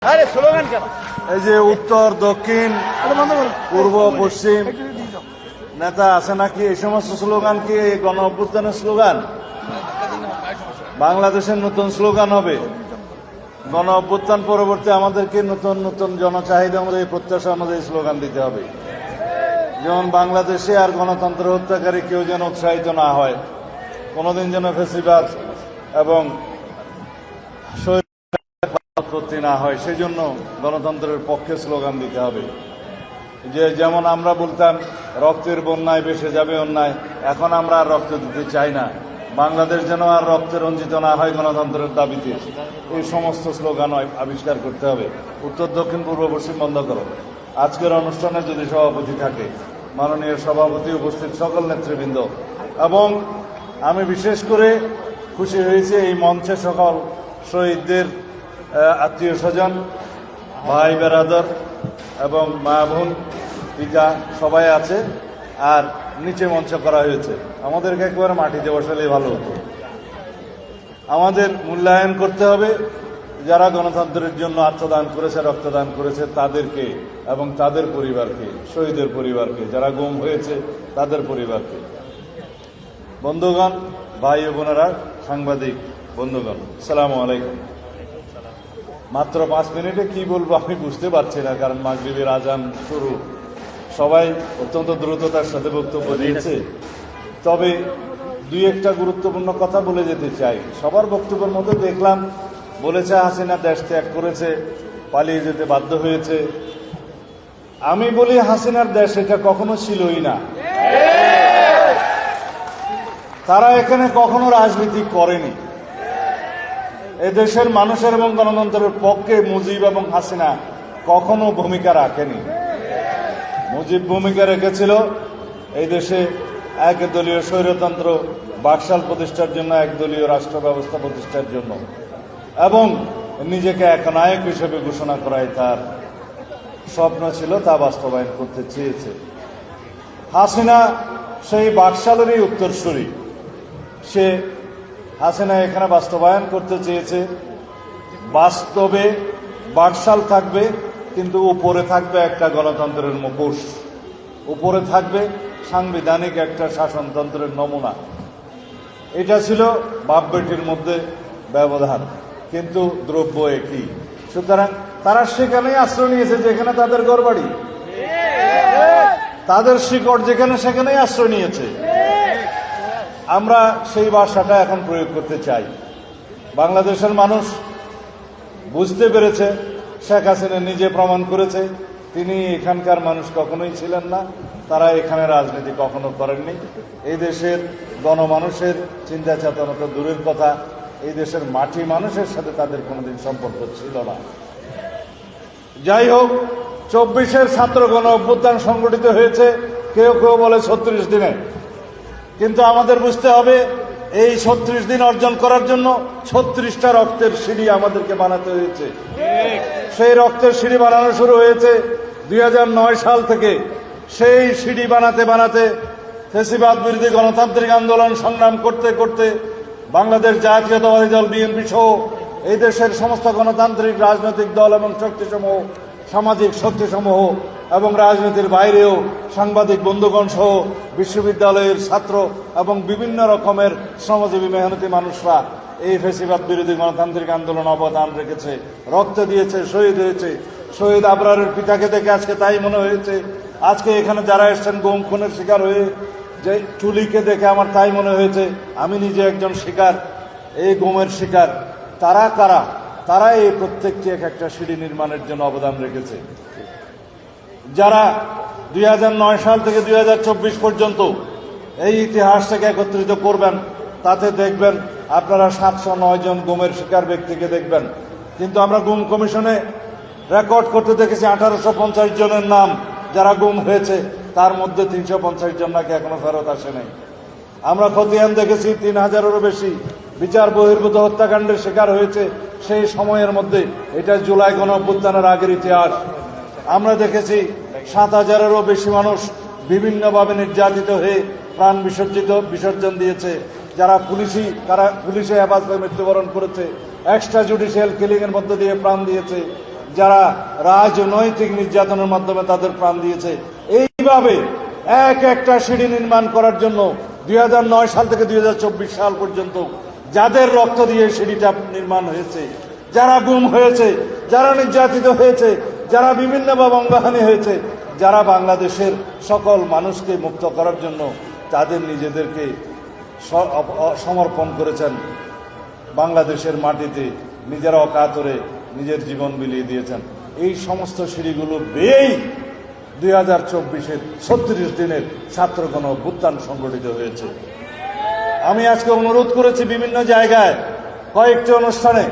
এই যে উত্তর দক্ষিণ পূর্ব পশ্চিম নেতা আছে নাকি এই সমস্ত স্লোগান কি এই গণ অভ্যুত্থানের স্লোগান? বাংলাদেশের নতুন স্লোগান হবে। গণ অভ্যুত্থান পরবর্তী আমাদেরকে নতুন নতুন জনচাহিদা অনুযায়ী প্রত্যাশা অনুযায়ী স্লোগান দিতে হবে। যেমন বাংলাদেশে আর গণতন্ত্র হত্যাকারী কেউ যেন উৎসাহিত না হয়, কোনোদিন যেন ফেসিবাদ এবং উৎপত্তি না হয়, সেই জন্য গণতন্ত্রের পক্ষে স্লোগান দিতে হবে। যে যেমন আমরা বলতাম রক্তের বন্যায় ভেসে যাবে অন্যায়, এখন আমরা আর রক্ত দিতে চাই না। বাংলাদেশ যেন আর রক্তে রঞ্জিত না হয় গণতন্ত্রের দাবিতে, এই সমস্ত স্লোগান আবিষ্কার করতে হবে। উত্তর দক্ষিণ পূর্ব পশ্চিম বন্ধ করো। আজকের অনুষ্ঠানে যদি সভাপতি থাকে, মাননীয় সভাপতি, উপস্থিত সকল নেতৃবৃন্দ, এবং আমি বিশেষ করে খুশি হয়েছি এই মঞ্চে সকল শহীদদের আত্মীয় স্বজন, ভাই বেরাদর এবং মা বোন পিতা সবাই আছে। আর নিচে মঞ্চ করা হয়েছে, আমাদেরকে একবারে মাটিতে বসালেই ভালো হতো। আমাদের মূল্যায়ন করতে হবে যারা গণতন্ত্রের জন্য আত্মদান করেছে, রক্তদান করেছে তাদেরকে এবং তাদের পরিবারকে, শহীদের পরিবারকে, যারা গুম হয়েছে তাদের পরিবারকে। বন্ধুগণ, ভাই ও বোনেরা, সাংবাদিক বন্ধুগণ, আসসালামু আলাইকুম। মাত্র 5 মিনিটে কি বলবো আমি বুঝতে পারছি না, কারণ মাগরিবের আজান শুরু। সবাই অত্যন্ত দ্রুততার সাথে বক্তব্য দিয়েছে, তবে দুই একটা গুরুত্বপূর্ণ কথা বলে যেতে চাই। সবার বক্তব্যের মধ্যে দেখলাম বলেছে হাসিনা দেশ ত্যাগ করেছে, পালিয়ে যেতে বাধ্য হয়েছে। আমি বলি হাসিনার দেশ এটা কখনো ছিলই না। তারা এখানে কখনো রাজনীতি করেনি। এদেশের মানুষের এবং গণতন্ত্রের পক্ষে মুজিব এবং হাসিনা কখনো ভূমিকা রাখেনি। মুজিব ভূমিকা রেখেছিল এই দেশে একদলীয় স্বৈরতন্ত্র বাকশাল প্রতিষ্ঠার জন্য, একদলীয় রাষ্ট্র ব্যবস্থা প্রতিষ্ঠার জন্য, এবং নিজেকে একনায়ক হিসেবে ঘোষণা করাই তার স্বপ্ন ছিল, তা বাস্তবায়ন করতে চেয়েছে। হাসিনা সেই বাকশালেরই উত্তরসূরি। সে হাসিনা এখানে বাস্তবায়ন করতে চেয়েছে। বাস্তবে বাকশাল থাকবে, কিন্তু উপরে থাকবে একটা গণতন্ত্রের মুখোশ, উপরে থাকবে সাংবিধানিক একটা শাসনতন্ত্রের নমুনা। এটা ছিল বাপ বেটির মধ্যে ব্যবধান, কিন্তু দ্রব্য একই। সুতরাং তারা সেখানেই আশ্রয় নিয়েছে যেখানে তাদের ঘরবাড়ি, তাদের শিকড় যেখানে, সেখানেই আশ্রয় নিয়েছে। আমরা সেই ভাষাটা এখন প্রয়োগ করতে চাই। বাংলাদেশের মানুষ বুঝতে পেরেছে, শেখ হাসিনা নিজে প্রমাণ করেছে তিনি এখানকার মানুষ কখনোই ছিলেন না, তারা এখানে রাজনীতি কখনো করেননি। এই দেশের গণমানুষের চিন্তা চেতনা তো দূরের কথা, এই দেশের মাটি মানুষের সাথে তাদের কোনোদিন সম্পর্ক ছিল না। যাই হোক, 24-এর ছাত্র গণ অভ্যুত্থান সংগঠিত হয়েছে, কেউ কেউ বলে 36 দিনে, কিন্তু আমাদের বুঝতে হবে এই 36 দিন অর্জন করার জন্য 36টা রক্তের সিঁড়ি আমাদেরকে বানাতে হয়েছে। সেই রক্তের সিঁড়ি বানানো শুরু হয়েছে 2009 সাল থেকে। সেই সিঁড়ি বানাতে বানাতে ফ্যাসিবাদ বিরোধী গণতান্ত্রিক আন্দোলন সংগ্রাম করতে করতে বাংলাদেশ জাতীয়তাবাদী দল বিএনপি সহ এই দেশের সমস্ত গণতান্ত্রিক রাজনৈতিক দল এবং শক্তিসমূহ, সামাজিক শক্তিসমূহ এবং রাজনীতির বাইরেও সাংবাদিক বন্ধুগণ সহ বিশ্ববিদ্যালয়ের ছাত্র এবং বিভিন্ন রকমের শ্রমজীবী মেহনতি মানুষরা এই ফ্যাসিবাদ বিরোধী গণতান্ত্রিক আন্দোলন অবদান রেখেছে, রক্ত দিয়েছে, শহীদ হয়েছে। শহীদ আবরারের পিতাকে দেখে আজকে তাই মনে হয়েছে। আজকে এখানে যারা এসছেন গুম খুনের শিকার হয়ে, যে চুলিকে দেখে আমার তাই মনে হয়েছে আমি নিজে একজন শিকার, এই গুমের শিকার। তারা কারা? তারা এই প্রত্যেকটি এক একটা সিঁড়ি নির্মাণের জন্য অবদান রেখেছে। যারা 2009 সাল থেকে 2024 পর্যন্ত এই ইতিহাসটাকে একত্রিত করবেন, তাতে দেখবেন আপনারা 709 জন গুমের শিকার ব্যক্তিকে দেখবেন। কিন্তু আমরা গুম কমিশনে রেকর্ড করতে দেখেছি 1850 জনের নাম যারা গুম হয়েছে, তার মধ্যে 350 জন নাকি এখনো ফেরত আসে নাই। আমরা খতিয়ান দেখেছি 3000-এরও বেশি বিচার বহির্ভূত হত্যাকাণ্ডের শিকার হয়েছে সেই সময়ের মধ্যে। এটা জুলাই গণ অভ্যুত্থানের আগের ইতিহাস। আমরা দেখেছি 7000-এরও বেশি মানুষ বিভিন্নভাবে নির্যাতিত হয়ে প্রাণ বিসর্জন দিয়েছে। যারা পুলিশে হেফাজতে মৃত্যুবরণ করেছে, এক্সট্রা জুডিশিয়াল কিলিং এর মধ্যে দিয়ে প্রাণ দিয়েছে। যারা রাজনৈতিক নির্যাতনের মাধ্যমে তাদের প্রাণ দিয়েছে। এইভাবে এক একটা সিঁড়ি নির্মাণ করার জন্য 2009 সাল থেকে 2024 সাল পর্যন্ত যাদের রক্ত দিয়ে সিঁড়িটা নির্মাণ হয়েছে, যারা গুম হয়েছে, যারা নির্যাতিত হয়েছে, যারা বিভিন্নভাবে অঙ্গহানি হয়েছে, যারা বাংলাদেশের সকল মানুষকে মুক্ত করার জন্য তাদের নিজেদেরকে সমর্পণ করেছেন, বাংলাদেশের মাটিতে নিজেরা অকাতরে নিজের জীবন বিলিয়ে দিয়েছেন, এই সমস্ত সিঁড়িগুলো বেয়েই 2024-এর 36 দিনের ছাত্র গণ অভ্যুত্থান সংগঠিত হয়েছে। আমি আজকে অনুরোধ করেছি বিভিন্ন জায়গায় কয়েকটি অনুষ্ঠানে,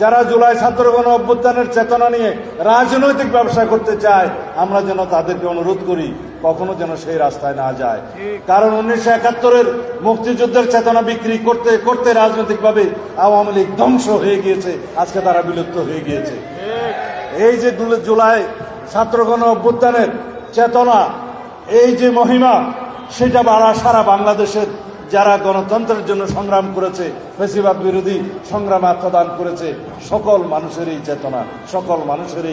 যারা জুলাই ছাত্র গণ অভ্যুত্থানের চেতনা নিয়ে রাজনৈতিক ব্যবসা করতে চায়, আমরা যেন তাদেরকে অনুরোধ করি কখনো যেন সেই রাস্তায় না যায়। কারণ 1971-এর মুক্তিযুদ্ধের চেতনা বিক্রি করতে করতে রাজনৈতিকভাবে আওয়ামী লীগ ধ্বংস হয়ে গিয়েছে, আজকে তারা বিলুপ্ত হয়ে গিয়েছে। এই যে জুলাই ছাত্র গণ অভ্যুত্থানের চেতনা, এই যে মহিমা, সেটা সারা বাংলাদেশের যারা গণতন্ত্রের জন্য সংগ্রাম করেছে, ফ্যাসিবাদ বিরোধী সংগ্রামে আত্মদান করেছে, সকল মানুষের এই চেতনা, সকল মানুষের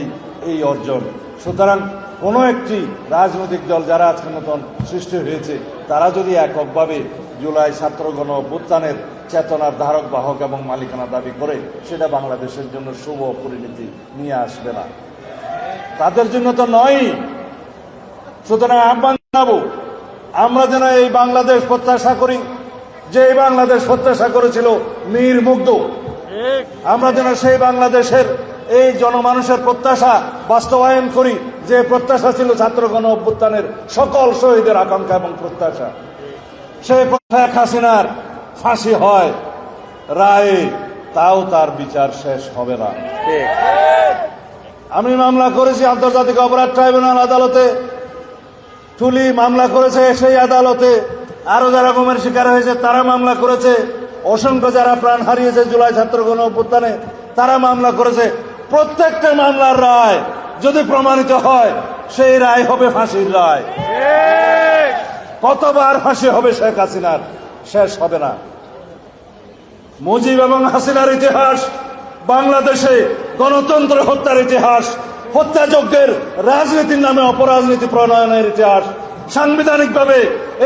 এই অর্জন। সুতরাং কোনো একটি রাজনৈতিক দল যারা আজকের মতন সৃষ্টি হয়েছে, তারা যদি এককভাবে জুলাই ছাত্র গণ অভ্যুত্থানের চেতনার ধারক বাহক এবং মালিকানা দাবি করে, সেটা বাংলাদেশের জন্য শুভ পরিণতি নিয়ে আসবে না, তাদের জন্য তো নয়। সুতরাং আহ্বান জানাবো, আমরা যেন এই বাংলাদেশ প্রত্যাশা করি, যে এই বাংলাদেশ প্রত্যাশা করেছিল মীর মুগ্ধ, আমরা যেন সেই বাংলাদেশের এই জনমানুষের প্রত্যাশা বাস্তবায়ন করি, যে প্রত্যাশা ছিল ছাত্র গণ অভ্যুত্থানের সকল শহীদের আকাঙ্ক্ষা এবং প্রত্যাশা। সেই শেখ হাসিনার ফাঁসি হয় রায়ে, তাও তার বিচার শেষ হবে না। আমি মামলা করেছি আন্তর্জাতিক অপরাধ ট্রাইব্যুনাল আদালতে, তুলি মামলা করেছে সেই আদালতে, আরো যারা গুমের শিকার হয়েছে তারা মামলা করেছে, অসংখ্য যারা প্রাণ হারিয়েছে জুলাই ছাত্র গণ অভ্যুত্থানে তারা মামলা করেছে। প্রত্যেকটা মামলার রায় যদি প্রমাণিত হয়, সেই রায় হবে ফাঁসির রায়। কতবার ফাঁসি হবে শেখ হাসিনার, শেষ হবে না। মুজিব এবং হাসিনার ইতিহাস বাংলাদেশে গণতন্ত্র হত্যার ইতিহাস, হত্যাযজ্ঞের রাজনীতির নামে অপরাজনীতি প্রণয়নের ইতিহাস, সাংবিধানিকভাবে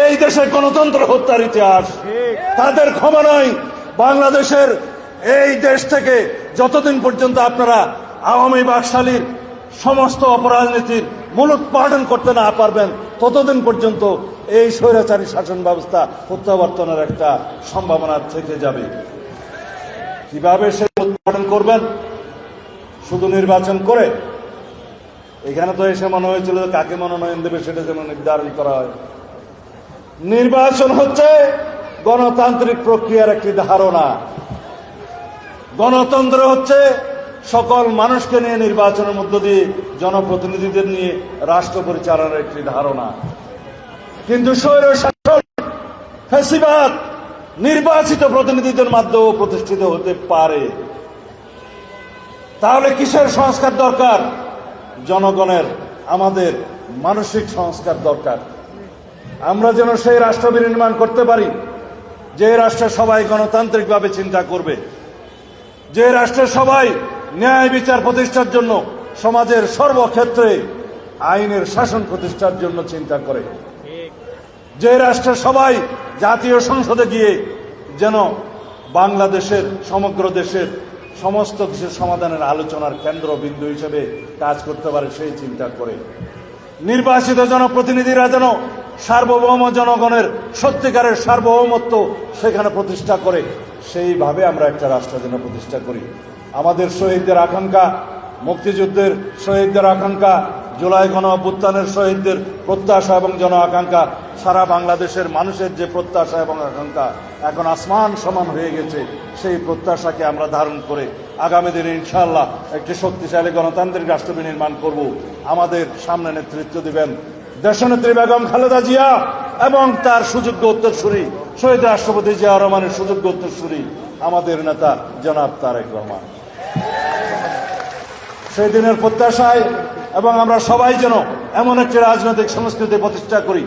এই দেশে গণতন্ত্র হত্যার ইতিহাস। তাদের ক্ষমা নয়। বাংলাদেশের এই দেশ থেকে যতদিন পর্যন্ত আপনারা আওয়ামী বাকশালীর সমস্ত অপরাজনীতির মূলোৎপাটন করতে না পারবেন, ততদিন পর্যন্ত এই স্বৈরাচারী শাসন ব্যবস্থা প্রত্যাবর্তনের একটা সম্ভাবনা থেকে যাবে। কিভাবে সে উৎপাদন করবেন? শুধু নির্বাচন করে? এখানে তো এসে মনে হয়েছিল কাকে মনোনয়ন দেবে সেটা যেন নির্ধারণ করা হয়। নির্বাচন হচ্ছে গণতান্ত্রিক প্রক্রিয়ার একটি ধারণা। গণতন্ত্র হচ্ছে সকল মানুষকে নিয়ে নির্বাচনের মধ্য দিয়ে জনপ্রতিনিধিদের নিয়ে রাষ্ট্র পরিচালনার একটি ধারণা। কিন্তু স্বৈরশাসন, ফ্যাসিবাদ নির্বাচিত প্রতিনিধিদের মাধ্যমেও প্রতিষ্ঠিত হতে পারে। তাহলে কিসের সংস্কার দরকার? জনগণের, আমাদের মানসিক সংস্কার দরকার। আমরা যেন সেই রাষ্ট্র বিনির্মাণ করতে পারি, যে রাষ্ট্রে সবাই গণতান্ত্রিকভাবে চিন্তা করবে, যে রাষ্ট্রে সবাই ন্যায় বিচার প্রতিষ্ঠার জন্য সমাজের সর্বক্ষেত্রে আইনের শাসন প্রতিষ্ঠার জন্য চিন্তা করে, যে রাষ্ট্রে সবাই জাতীয় সংসদে গিয়ে যেন বাংলাদেশের, সমগ্র দেশের সমস্ত কিছুর সমাধানের আলোচনার কেন্দ্রবিন্দু হিসেবে কাজ করতে পারে সেই চিন্তা করে, নির্বাচিত জনপ্রতিনিধিরা যেন সার্বভৌম জনগণের সত্যিকারের সার্বভৌমত্ব সেখানে প্রতিষ্ঠা করে, সেইভাবে আমরা একটা রাষ্ট্র যেন প্রতিষ্ঠা করি। আমাদের শহীদদের আকাঙ্ক্ষা, মুক্তিযুদ্ধের শহীদদের আকাঙ্ক্ষা, জুলাই গণ অভ্যুত্থানের শহীদদের প্রত্যাশা এবং জন আকাঙ্ক্ষা, সারা বাংলাদেশের মানুষের যে প্রত্যাশা এবং আকাঙ্ক্ষা এখন আসমান সমান হয়ে গেছে, সেই প্রত্যাশাকে আমরা ধারণ করে আগামী দিনে ইনশাআল্লাহ একটি শক্তিশালী গণতান্ত্রিক রাষ্ট্র নির্মাণ করব। আমাদের সামনে নেতৃত্ব দিবেন দেশনেত্রী বেগম খালেদা জিয়া এবং তার সুযোগ্য উত্তরসূরি শহীদ রাষ্ট্রপতি জিয়া রহমানের সুযোগ্য উত্তরসূরি আমাদের নেতা জনাব তারেক রহমান। সেই দিনের প্রত্যাশায় এবং আমরা সবাই যেন এমন একটি রাজনৈতিক সংস্কৃতি প্রতিষ্ঠা করি,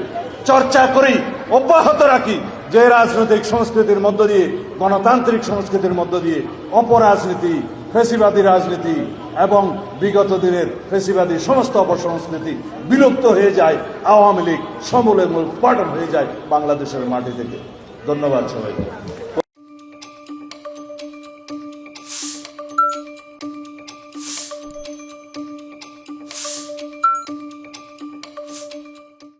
চর্চা করি, অব্যাহত রাখি, যে রাজনৈতিক সংস্কৃতির মধ্য দিয়ে, গণতান্ত্রিক সংস্কৃতির মধ্য দিয়ে অপরাজনীতি, ফ্যাসিবাদী রাজনীতি, এবং বিগত দিনের ফেসিবাদী সমস্ত অপসংস্কৃতি বিলুপ্ত হয়ে যায়, আওয়ামী লীগ সমূলে মূল পাটন হয়ে যায় বাংলাদেশের মাটি থেকে। ধন্যবাদ সবাইকে।